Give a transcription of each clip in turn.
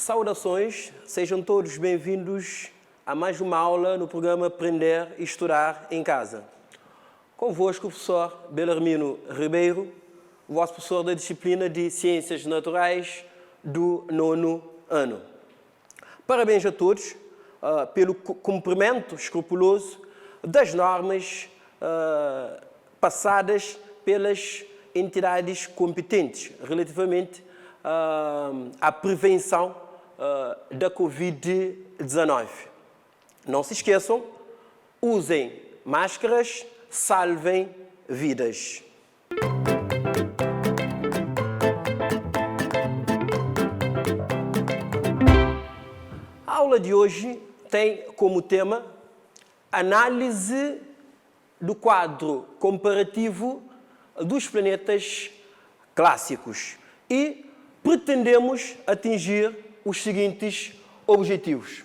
Saudações, sejam todos bem-vindos a mais uma aula no programa Aprender e Estudar em Casa. Convosco o professor Belarmino Ribeiro, vosso professor da disciplina de Ciências Naturais do 9º ano. Parabéns a todos pelo cumprimento escrupuloso das normas passadas pelas entidades competentes relativamente à prevenção da Covid-19. Não se esqueçam, usem máscaras, salvem vidas. A aula de hoje tem como tema análise do quadro comparativo dos planetas clássicos e pretendemos atingir os seguintes objetivos: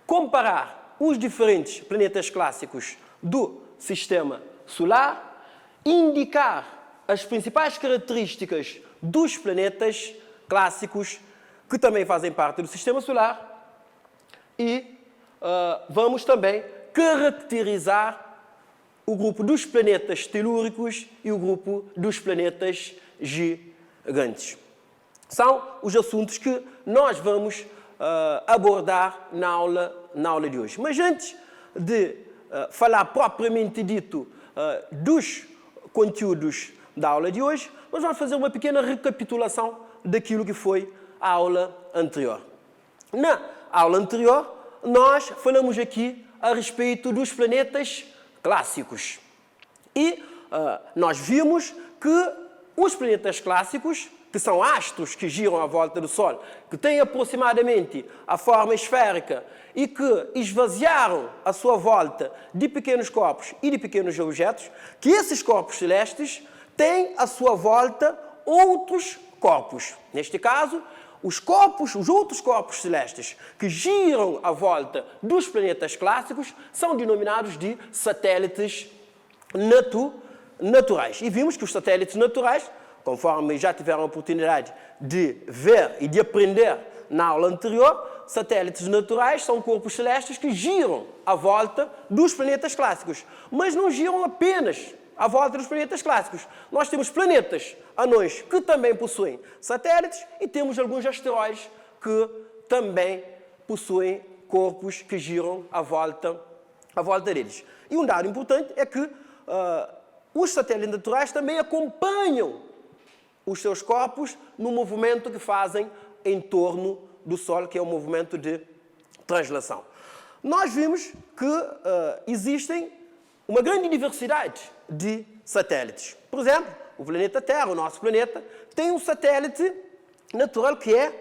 comparar os diferentes planetas clássicos do Sistema Solar, indicar as principais características dos planetas clássicos que também fazem parte do Sistema Solar e vamos também caracterizar o grupo dos planetas telúricos e o grupo dos planetas gigantes. São os assuntos que nós vamos abordar na aula de hoje. Mas antes de falar propriamente dito dos conteúdos da aula de hoje, nós vamos fazer uma pequena recapitulação daquilo que foi a aula anterior. Na aula anterior, nós falamos aqui a respeito dos planetas clássicos. E nós vimos que os planetas clássicos, que são astros que giram à volta do Sol, que têm aproximadamente a forma esférica e que esvaziaram a sua volta de pequenos corpos e de pequenos objetos, que esses corpos celestes têm à sua volta outros corpos. Neste caso, os outros corpos celestes que giram à volta dos planetas clássicos são denominados de satélites naturais. E vimos que os satélites naturais, conforme já tiveram a oportunidade de ver e de aprender na aula anterior, satélites naturais são corpos celestes que giram à volta dos planetas clássicos. Mas não giram apenas à volta dos planetas clássicos. Nós temos planetas anões que também possuem satélites e temos alguns asteroides que também possuem corpos que giram à volta deles. E um dado importante é que os satélites naturais também acompanham os seus corpos no movimento que fazem em torno do Sol, que é o movimento de translação. Nós vimos que existem uma grande diversidade de satélites. Por exemplo, o planeta Terra, o nosso planeta, tem um satélite natural que é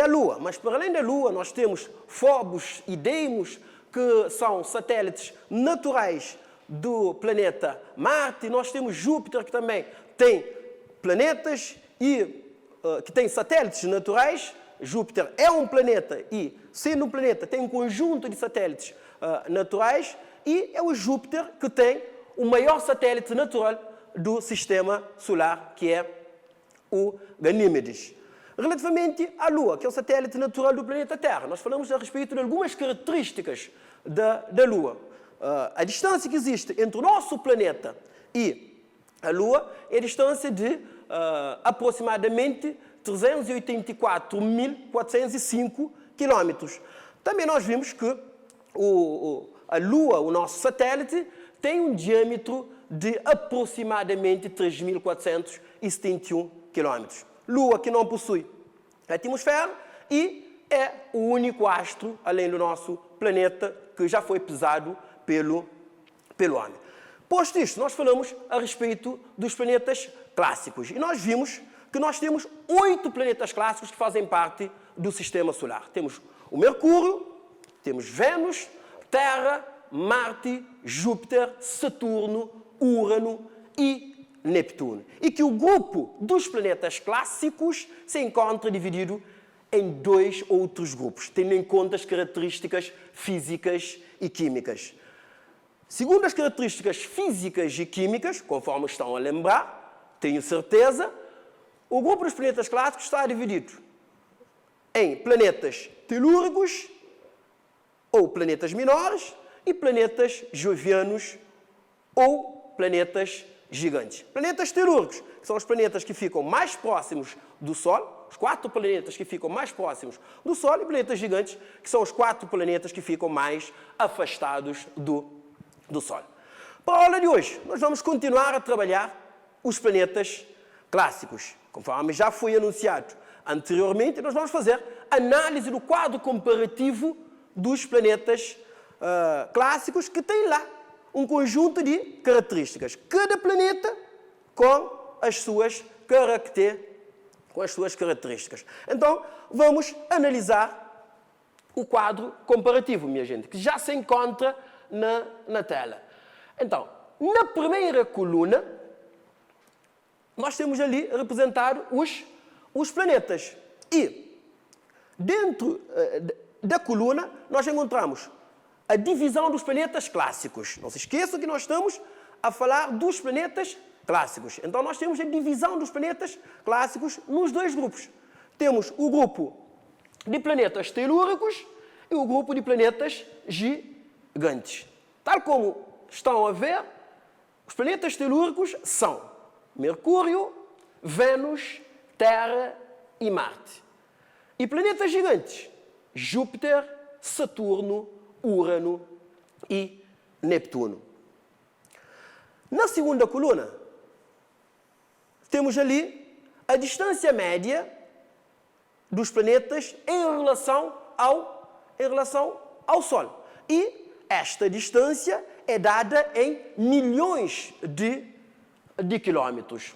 a Lua. Mas, para além da Lua, nós temos Phobos e Deimos, que são satélites naturais do planeta Marte. Nós temos Júpiter, que também tem planetas e que tem satélites naturais. Júpiter é um planeta e, sendo um planeta, tem um conjunto de satélites naturais. E é o Júpiter que tem o maior satélite natural do Sistema Solar, que é o Ganímedes. Relativamente à Lua, que é o satélite natural do planeta Terra, nós falamos a respeito de algumas características da Lua. A distância que existe entre o nosso planeta e a Lua é a distância de aproximadamente 384.405 quilômetros. Também nós vimos que a Lua, o nosso satélite, tem um diâmetro de aproximadamente 3.471 km. Lua que não possui atmosfera e é o único astro, além do nosso planeta, que já foi pesado pelo homem. Posto isto, nós falamos a respeito dos planetas clássicos. E nós vimos que nós temos 8 planetas clássicos que fazem parte do Sistema Solar. Temos o Mercúrio, temos Vênus, Terra, Marte, Júpiter, Saturno, Urano e Neptuno. E que o grupo dos planetas clássicos se encontra dividido em 2 outros grupos, tendo em conta as características físicas e químicas. Segundo as características físicas e químicas, conforme estão a lembrar, tenho certeza, o grupo dos planetas clássicos está dividido em planetas telúricos ou planetas menores e planetas jovianos ou planetas gigantes. Planetas telúricos, que são os planetas que ficam mais próximos do Sol, os 4 planetas que ficam mais próximos do Sol, e planetas gigantes, que são os 4 planetas que ficam mais afastados do Sol. Para a aula de hoje, nós vamos continuar a trabalhar os planetas clássicos. Conforme já foi anunciado anteriormente, nós vamos fazer análise do quadro comparativo dos planetas clássicos, que tem lá um conjunto de características. Cada planeta com as suas características. Então, vamos analisar o quadro comparativo, minha gente, que já se encontra na tela. Então, na primeira coluna, nós temos ali representado os planetas. E, dentro da coluna, nós encontramos a divisão dos planetas clássicos. Não se esqueçam que nós estamos a falar dos planetas clássicos. Então, nós temos a divisão dos planetas clássicos nos 2 grupos. Temos o grupo de planetas telúricos e o grupo de planetas gigantes. Tal como estão a ver, os planetas telúricos são Mercúrio, Vênus, Terra e Marte. E planetas gigantes, Júpiter, Saturno, Urano e Neptuno. Na segunda coluna, temos ali a distância média dos planetas em relação ao Sol. E esta distância é dada em milhões de quilômetros.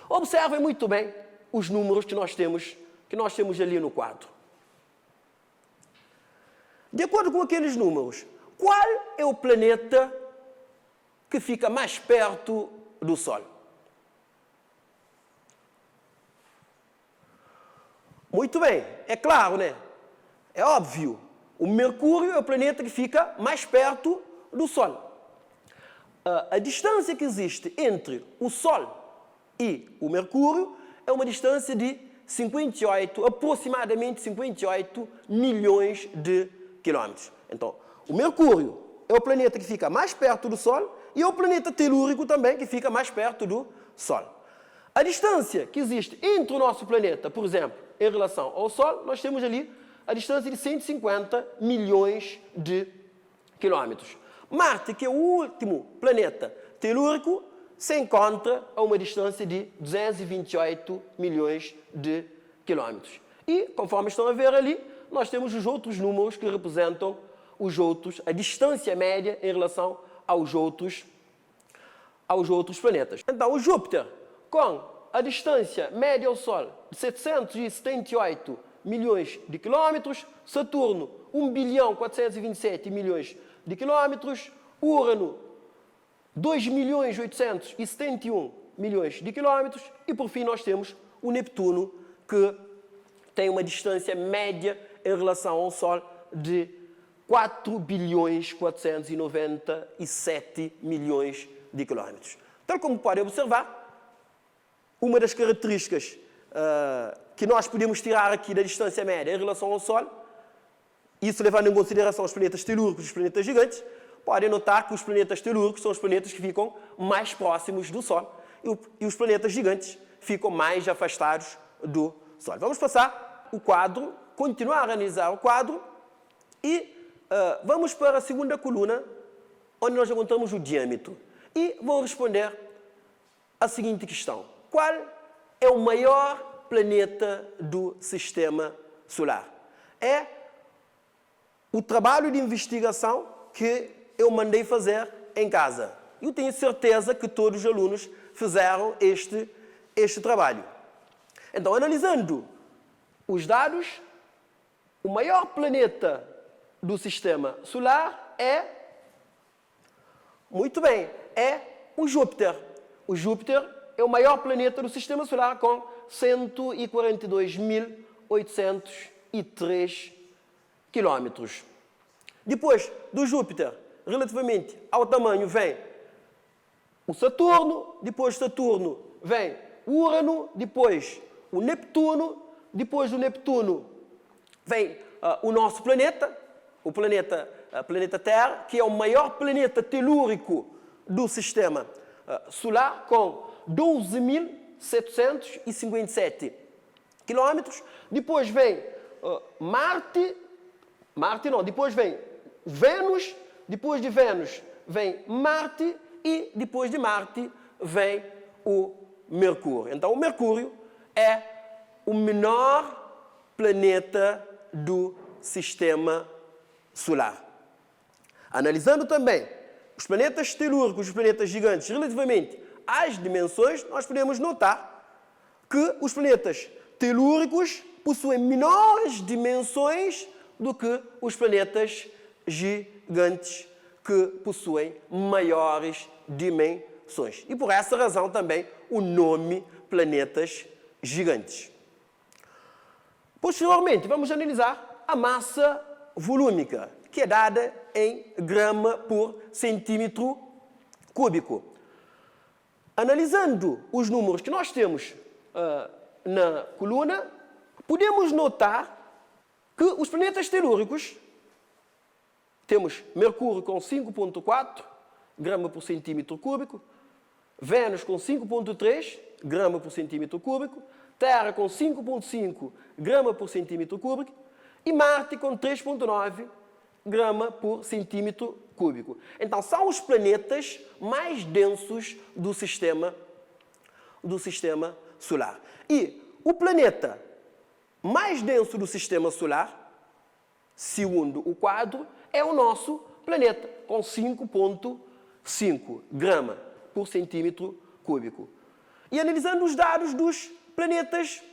Observem muito bem os números que nós temos ali no quadro. De acordo com aqueles números, qual é o planeta que fica mais perto do Sol? Muito bem, é claro, né? É óbvio. O Mercúrio é o planeta que fica mais perto do Sol. A distância que existe entre o Sol e o Mercúrio é uma distância de aproximadamente 58 milhões de quilômetros. Então, o Mercúrio é o planeta que fica mais perto do Sol e é o planeta telúrico também que fica mais perto do Sol. A distância que existe entre o nosso planeta, por exemplo, em relação ao Sol, nós temos ali a distância de 150 milhões de quilômetros. Marte, que é o último planeta telúrico, se encontra a uma distância de 228 milhões de quilômetros. E, conforme estão a ver ali, nós temos os outros números que representam a distância média em relação aos outros planetas. Então, o Júpiter, com a distância média ao Sol de 778 milhões de quilômetros, Saturno, 1.427 milhões de quilômetros, Urano, 2.871 milhões de quilômetros e, por fim, nós temos o Neptuno, que tem uma distância média em relação ao Sol de 4.497 milhões de quilômetros. Tal como podem observar, uma das características que nós podemos tirar aqui da distância média em relação ao Sol, isso levando em consideração os planetas telúricos e os planetas gigantes, podem notar que os planetas telúricos são os planetas que ficam mais próximos do Sol e os planetas gigantes ficam mais afastados do Sol. Vamos passar o quadro, continuar a analisar o quadro e vamos para a segunda coluna, onde nós encontramos o diâmetro. E vou responder a seguinte questão: qual é o maior planeta do Sistema Solar? É o trabalho de investigação que eu mandei fazer em casa. Eu tenho certeza que todos os alunos fizeram este trabalho. Então, analisando os dados, o maior planeta do Sistema Solar é, muito bem, é o Júpiter. O Júpiter é o maior planeta do Sistema Solar com 142.803 quilômetros. Depois do Júpiter, relativamente ao tamanho, vem o Saturno, depois do Saturno vem o Urano, depois o Neptuno, depois do Neptuno vem o nosso planeta, o planeta Terra, que é o maior planeta telúrico do sistema solar, com 12.757 quilômetros. Depois vem depois vem Vênus, depois de Vênus vem Marte e depois de Marte vem o Mercúrio. Então, o Mercúrio é o menor planeta do sistema solar. Analisando também os planetas telúricos, os planetas gigantes, relativamente às dimensões, nós podemos notar que os planetas telúricos possuem menores dimensões do que os planetas gigantes, que possuem maiores dimensões. E por essa razão também o nome planetas gigantes. Posteriormente, vamos analisar a massa volúmica, que é dada em grama por centímetro cúbico. Analisando os números que nós temos na coluna, podemos notar que os planetas telúricos, temos Mercúrio com 5,4 grama por centímetro cúbico, Vênus com 5,3 grama por centímetro cúbico, Terra com 5,5 grama por centímetro cúbico e Marte com 3,9 grama por centímetro cúbico. Então, são os planetas mais densos do sistema solar. E o planeta mais denso do sistema solar, segundo o quadro, é o nosso planeta, com 5,5 grama por centímetro cúbico. E analisando os dados dos planetas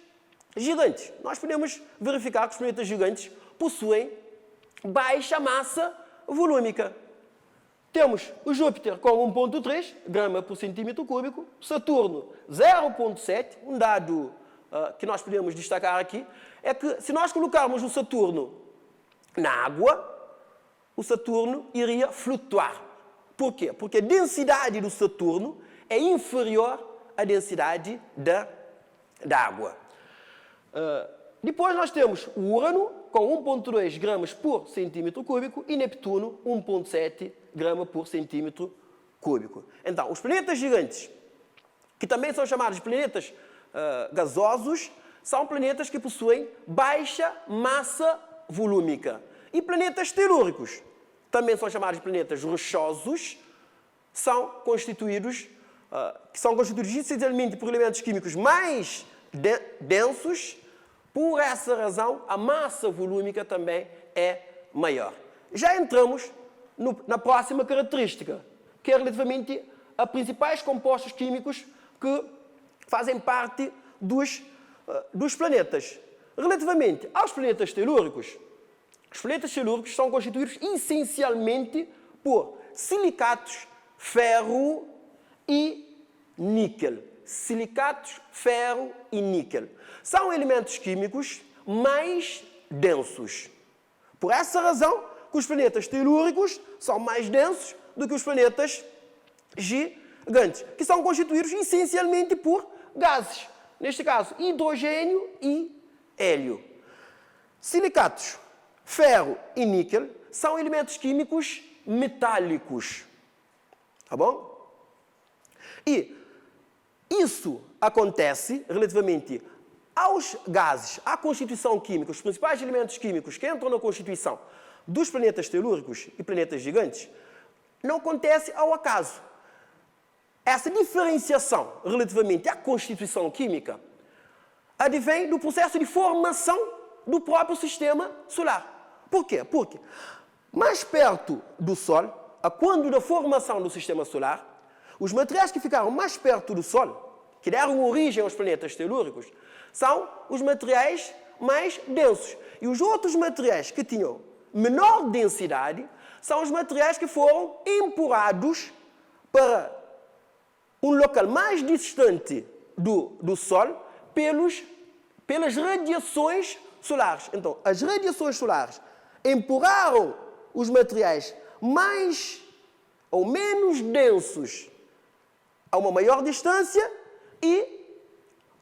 gigantes, nós podemos verificar que os planetas gigantes possuem baixa massa volúmica. Temos o Júpiter com 1,3 grama por centímetro cúbico, Saturno 0,7, um dado que nós podemos destacar aqui, é que se nós colocarmos o Saturno na água, o Saturno iria flutuar. Por quê? Porque a densidade do Saturno é inferior à densidade da água. Depois nós temos o Urano, com 1,2 gramas por centímetro cúbico, e Neptuno, 1,7 grama por centímetro cúbico. Então, os planetas gigantes, que também são chamados de planetas gasosos, são planetas que possuem baixa massa volúmica. E planetas telúricos, também são chamados de planetas rochosos, são constituídos essencialmente por elementos químicos mais densos. Por essa razão, a massa volúmica também é maior. Já entramos na próxima característica, que é relativamente a principais compostos químicos que fazem parte dos planetas. Relativamente aos planetas telúricos, os planetas telúricos são constituídos essencialmente por silicatos, ferro e níquel. Silicatos, ferro e níquel. São elementos químicos mais densos. Por essa razão, que os planetas telúricos são mais densos do que os planetas gigantes, que são constituídos essencialmente por gases. Neste caso, hidrogênio e hélio. Silicatos, ferro e níquel são elementos químicos metálicos. Tá bom? E isso acontece relativamente aos gases, à constituição química, os principais elementos químicos que entram na constituição dos planetas telúricos e planetas gigantes, não acontece ao acaso. Essa diferenciação relativamente à constituição química advém do processo de formação do próprio sistema solar. Por quê? Porque mais perto do Sol, quando da formação do sistema solar, os materiais que ficaram mais perto do Sol, que deram origem aos planetas telúricos, são os materiais mais densos. E os outros materiais que tinham menor densidade são os materiais que foram empurrados para um local mais distante do Sol pelas radiações solares. Então, as radiações solares empurraram os materiais mais ou menos densos a uma maior distância e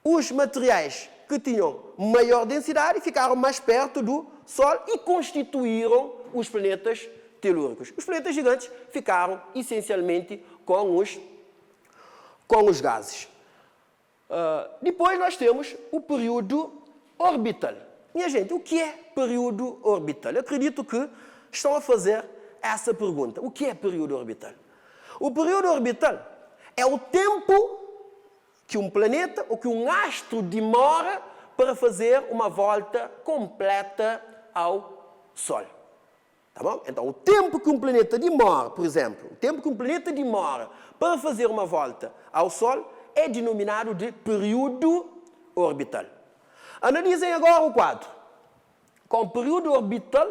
os materiais que tinham maior densidade ficaram mais perto do Sol e constituíram os planetas telúricos. Os planetas gigantes ficaram essencialmente com os gases. Depois nós temos o período orbital. Minha gente, o que é período orbital? Eu acredito que estão a fazer essa pergunta. O que é período orbital? O período orbital é o tempo que um planeta ou que um astro demora para fazer uma volta completa ao Sol. Tá bom? Então, o tempo que um planeta demora, por exemplo, o tempo que um planeta demora para fazer uma volta ao Sol é denominado de período orbital. Analisem agora o quadro com o período orbital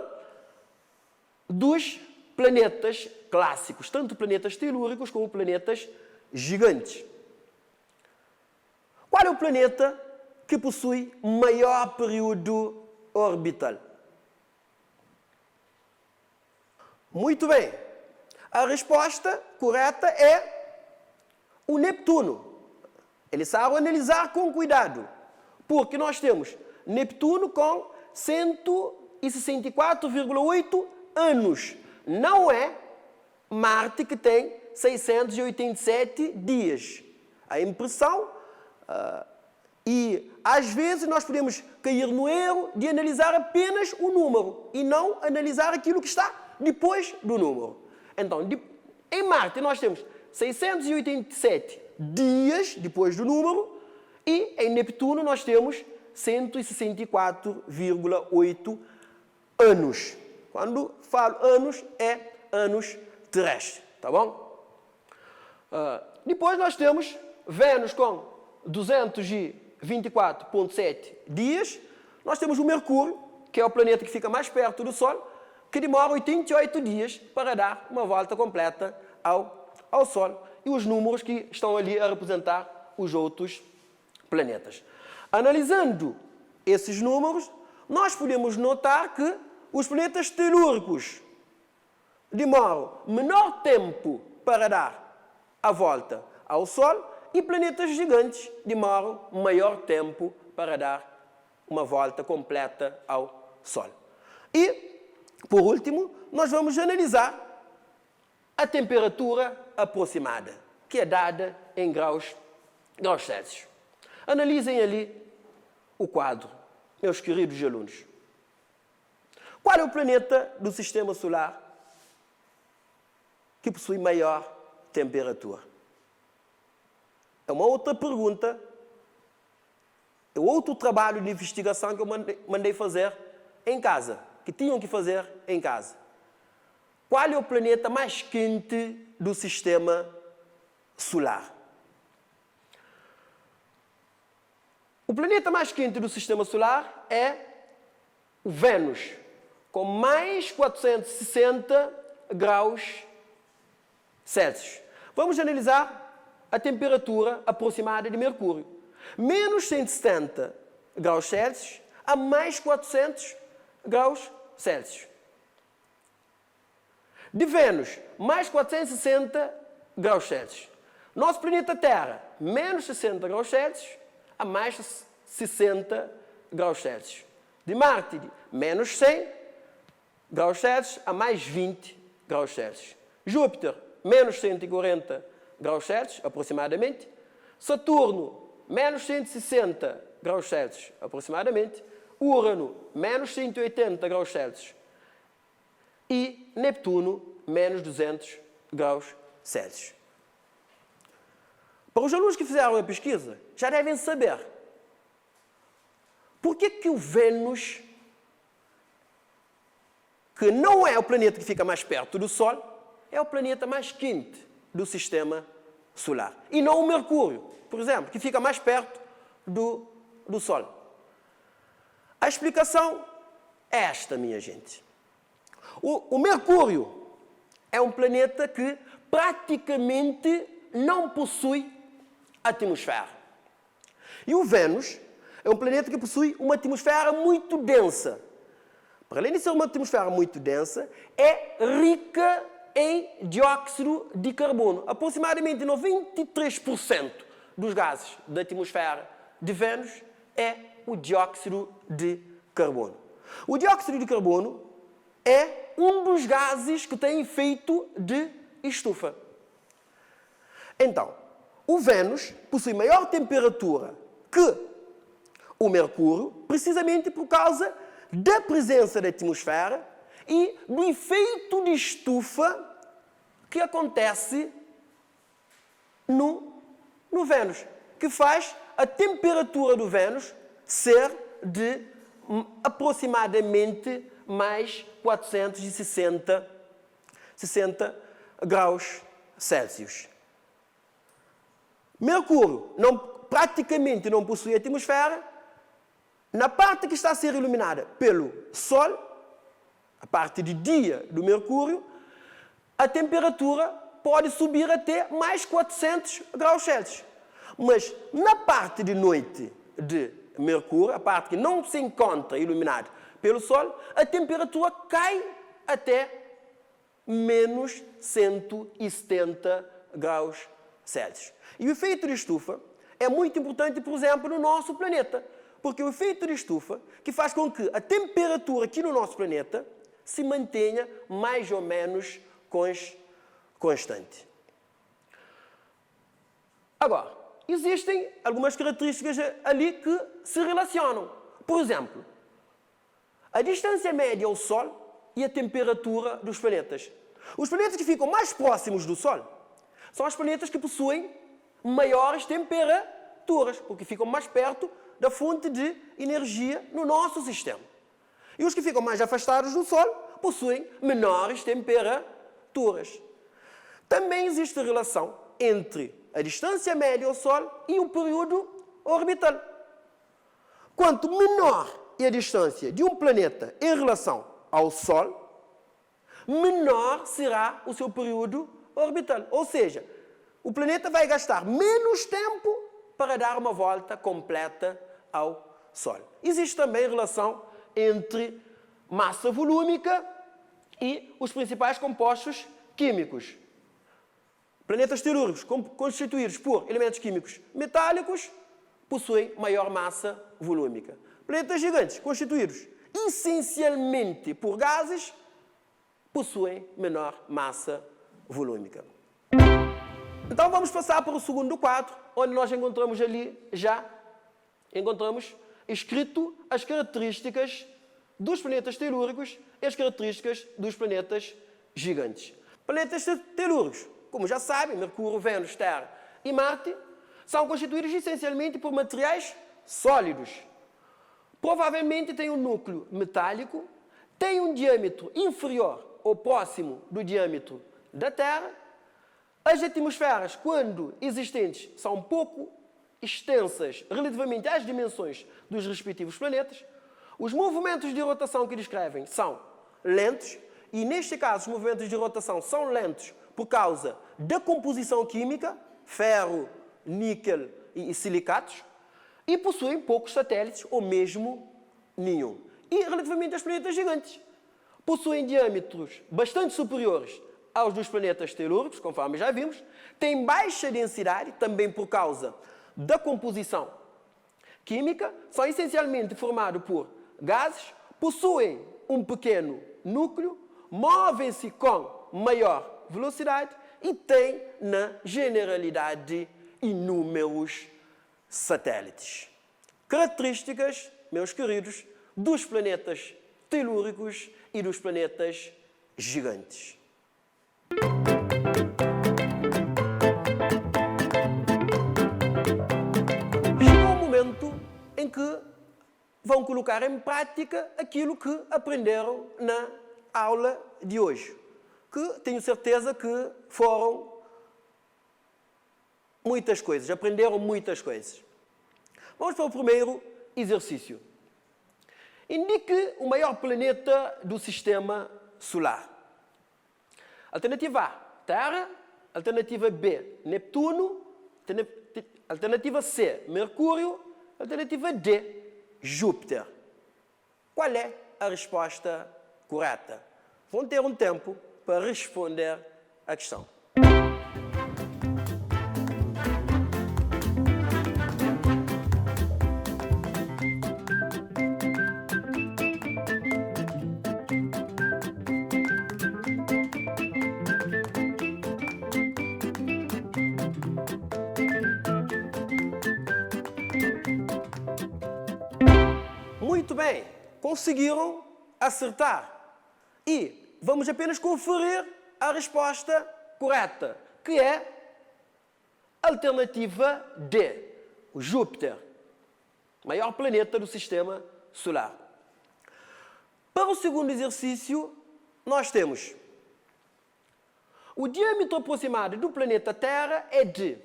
dos planetas clássicos, tanto planetas telúricos como planetas gigantes. Qual é o planeta que possui maior período orbital? Muito bem. A resposta correta é o Neptuno. Eles sabem analisar com cuidado, porque nós temos Neptuno com 164,8 anos. Não é Marte, que tem 687 dias. A impressão, e às vezes nós podemos cair no erro de analisar apenas o número e não analisar aquilo que está depois do número. Então, em Marte nós temos 687 dias depois do número e em Neptuno nós temos 164,8 anos. Quando falo anos, é anos terrestres, tá bom? Depois nós temos Vênus com 224,7 dias. Nós temos o Mercúrio, que é o planeta que fica mais perto do Sol, que demora 88 dias para dar uma volta completa ao Sol. E os números que estão ali a representar os outros planetas. Analisando esses números, nós podemos notar que os planetas telúricos demoram menor tempo para dar a volta ao Sol e planetas gigantes demoram maior tempo para dar uma volta completa ao Sol. E, por último, nós vamos analisar a temperatura aproximada, que é dada em graus Celsius. Analisem ali o quadro, meus queridos alunos. Qual é o planeta do Sistema Solar que possui maior temperatura? É uma outra pergunta, é outro trabalho de investigação que eu mandei fazer em casa, que tinham que fazer em casa. Qual é o planeta mais quente do Sistema Solar? O planeta mais quente do Sistema Solar é o Vênus, com mais 460 graus Celsius. Vamos analisar a temperatura aproximada de Mercúrio. Menos 170 graus Celsius a mais 400 graus Celsius. De Vênus, mais 460 graus Celsius. Nosso planeta Terra, menos 60 graus Celsius a mais 60 graus Celsius. De Marte, menos 100 graus Celsius a mais 20 graus Celsius. Júpiter, menos 140 graus Celsius, aproximadamente. Saturno, menos 160 graus Celsius, aproximadamente. Urano, menos 180 graus Celsius. E Neptuno, menos 200 graus Celsius. Para os alunos que fizeram a pesquisa, já devem saber por que o Vênus, que não é o planeta que fica mais perto do Sol, é o planeta mais quente do Sistema Solar. E não o Mercúrio, por exemplo, que fica mais perto do Sol. A explicação é esta, minha gente. O Mercúrio é um planeta que praticamente não possui atmosfera. E o Vênus é um planeta que possui uma atmosfera muito densa. Para além de ser uma atmosfera muito densa, é rica em dióxido de carbono. Aproximadamente 93% dos gases da atmosfera de Vênus é o dióxido de carbono. O dióxido de carbono é um dos gases que tem efeito de estufa. Então, o Vênus possui maior temperatura que o Mercúrio, precisamente por causa da presença da atmosfera e do efeito de estufa que acontece no Vênus, que faz a temperatura do Vênus ser de aproximadamente mais 460 graus Celsius. Mercúrio praticamente não possui atmosfera. Na parte que está a ser iluminada pelo Sol, a parte de dia do Mercúrio, a temperatura pode subir até mais 400 graus Celsius. Mas na parte de noite de Mercúrio, a parte que não se encontra iluminada pelo Sol, a temperatura cai até menos 170 graus Celsius. E o efeito de estufa é muito importante, por exemplo, no nosso planeta, porque o efeito de estufa que faz com que a temperatura aqui no nosso planeta se mantenha mais ou menos constante. Agora, existem algumas características ali que se relacionam. Por exemplo, a distância média ao Sol e a temperatura dos planetas. Os planetas que ficam mais próximos do Sol são os planetas que possuem maiores temperaturas, porque ficam mais perto da fonte de energia no nosso sistema. E os que ficam mais afastados do Sol possuem menores temperaturas. Também existe relação entre a distância média ao Sol e o período orbital. Quanto menor é a distância de um planeta em relação ao Sol, menor será o seu período orbital. Ou seja, o planeta vai gastar menos tempo para dar uma volta completa ao Sol. Existe também relação entre massa volúmica e os principais compostos químicos. Planetas telúricos constituídos por elementos químicos metálicos possuem maior massa volúmica. Planetas gigantes constituídos essencialmente por gases possuem menor massa volúmica. Então vamos passar para o segundo quadro, onde nós encontramos escrito as características dos planetas telúricos e as características dos planetas gigantes. Planetas telúricos, como já sabem, Mercúrio, Vênus, Terra e Marte, são constituídos essencialmente por materiais sólidos. Provavelmente têm um núcleo metálico, têm um diâmetro inferior ou próximo do diâmetro da Terra. As atmosferas, quando existentes, são pouco extensas relativamente às dimensões dos respectivos planetas. Os movimentos de rotação que descrevem são lentos, e neste caso os movimentos de rotação são lentos por causa da composição química, ferro, níquel e silicatos, e possuem poucos satélites, ou mesmo nenhum. E relativamente aos planetas gigantes, possuem diâmetros bastante superiores aos dos planetas telúricos, conforme já vimos, têm baixa densidade, também por causa da composição química, são essencialmente formados por gases, possuem um pequeno núcleo, movem-se com maior velocidade e têm, na generalidade, inúmeros satélites. Características, meus queridos, dos planetas telúricos e dos planetas gigantes. Chegou o momento em que vão colocar em prática aquilo que aprenderam na aula de hoje, que tenho certeza que foram muitas coisas, aprenderam muitas coisas. Vamos para o primeiro exercício. Indique o maior planeta do Sistema Solar. Alternativa A, Terra. Alternativa B, Neptuno. Alternativa C, Mercúrio. Alternativa D, Júpiter. Qual é a resposta correta? Vão ter um tempo para responder à questão. Muito bem, conseguiram acertar. E vamos apenas conferir a resposta correta, que é a alternativa D, o Júpiter, maior planeta do Sistema Solar. Para o segundo exercício, nós temos o diâmetro aproximado do planeta Terra é de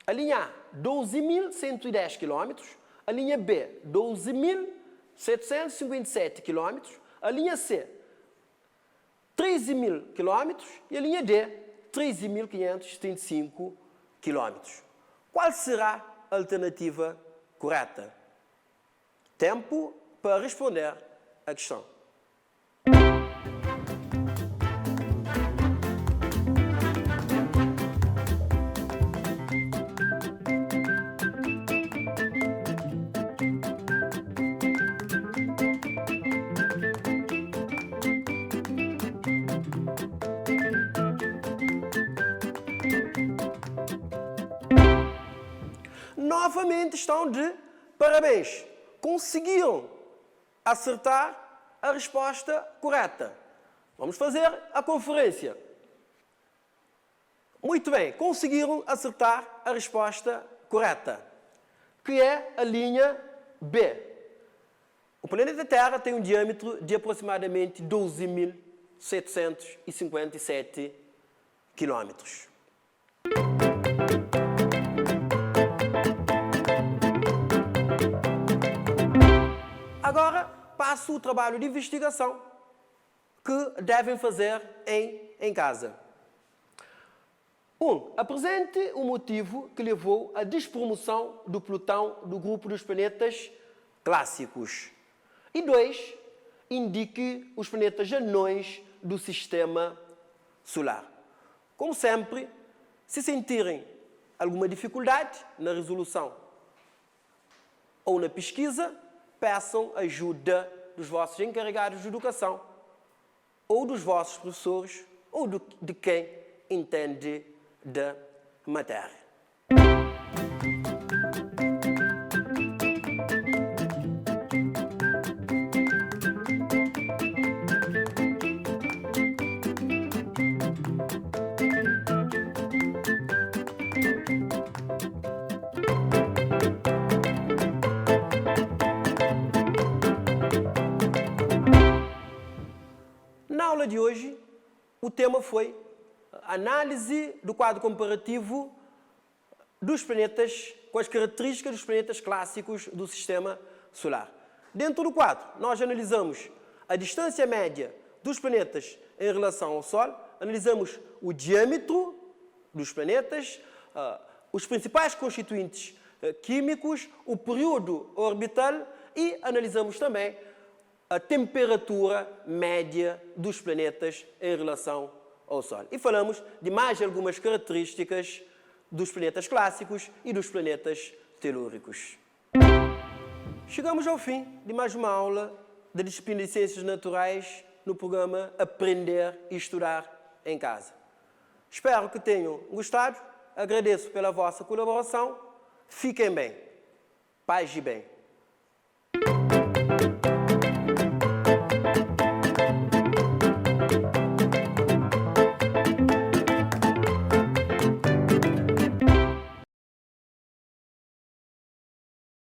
a linha A, 12.110 km, a linha B, 12.757 km, a linha C, 13.000 km e a linha D, 13.535 km. Qual será a alternativa correta? Tempo para responder à questão. Novamente estão de parabéns. Conseguiram acertar a resposta correta. Vamos fazer a conferência. Muito bem, conseguiram acertar a resposta correta, que é a linha B. O planeta Terra tem um diâmetro de aproximadamente 12.757 quilómetros. Agora passo o trabalho de investigação que devem fazer em casa. 1. Apresente o motivo que levou à despromoção do Plutão do grupo dos planetas clássicos. E 2. Indique os planetas anões do Sistema Solar. Como sempre, se sentirem alguma dificuldade na resolução ou na pesquisa, peçam ajuda dos vossos encarregados de educação, ou dos vossos professores, ou de quem entende da matéria. Na aula de hoje, o tema foi análise do quadro comparativo dos planetas, com as características dos planetas clássicos do Sistema Solar. Dentro do quadro, nós analisamos a distância média dos planetas em relação ao Sol, analisamos o diâmetro dos planetas, os principais constituintes químicos, o período orbital e analisamos também a temperatura média dos planetas em relação ao Sol. E falamos de mais algumas características dos planetas clássicos e dos planetas telúricos. Chegamos ao fim de mais uma aula da disciplina de Ciências Naturais no programa Aprender e Estudar em Casa. Espero que tenham gostado, agradeço pela vossa colaboração, fiquem bem, paz e bem.